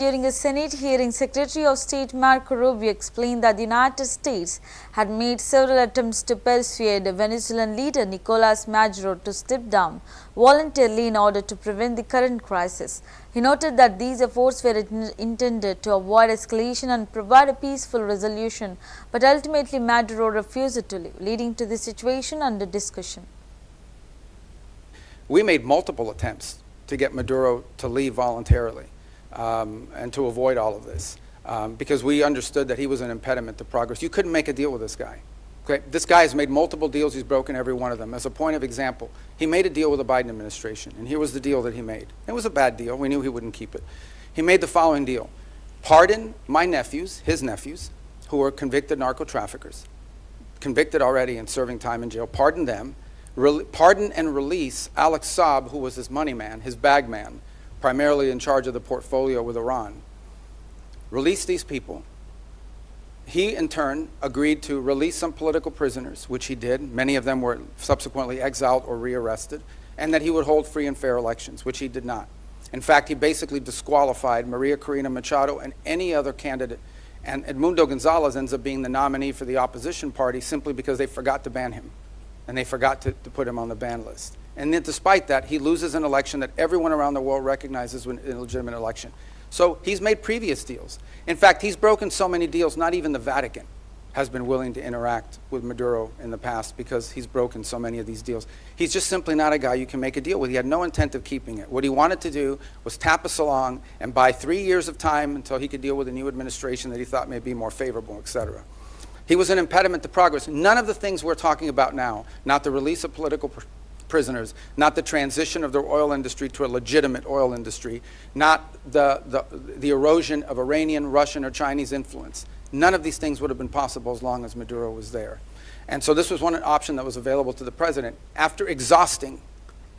During a Senate hearing, Secretary of State Marco Rubio explained that the United States had made several attempts to persuade Venezuelan leader Nicolas Maduro to step down voluntarily in order to prevent the current crisis. He noted that these efforts were intended to avoid escalation and provide a peaceful resolution, but ultimately Maduro refused to leave, leading to the situation under discussion. We made multiple attempts to get Maduro to leave voluntarily. And to avoid all of this, because we understood that he was an impediment to progress. You couldn't make a deal with this guy. Okay? This guy has made multiple deals. He's broken every one of them. As a point of example, he made a deal with the Biden administration, and here was the deal that he made. It was a bad deal. We knew he wouldn't keep it. He made the following deal. Pardon my nephews, his nephews, who were convicted narco traffickers, convicted already and serving time in jail. Pardon them. Pardon and release Alex Saab, who was his money man, his bag man, primarily in charge of the portfolio with Iran. Release these people. He, in turn, agreed to release some political prisoners, which he did. Many of them were subsequently exiled or rearrested, and that he would hold free and fair elections, which he did not. In fact, he basically disqualified Maria Corina Machado and any other candidate, and Edmundo Gonzalez ends up being the nominee for the opposition party simply because they forgot to ban him, and they forgot to put him on the ban list. And then despite that, he loses an election that everyone around the world recognizes an illegitimate election. So he's made previous deals. In fact, he's broken so many deals, not even the Vatican has been willing to interact with Maduro in the past because he's broken so many of these deals. He's just simply not a guy you can make a deal with. He had no intent of keeping it. What he wanted to do was tap us along and buy 3 years of time until he could deal with a new administration that he thought may be more favorable, etc. He was an impediment to progress. None of the things we're talking about now, not the release of political prisoners, not the transition of the oil industry to a legitimate oil industry, not the erosion of Iranian, Russian, or Chinese influence. None of these things would have been possible as long as Maduro was there. And so this was one option that was available to the president. After exhausting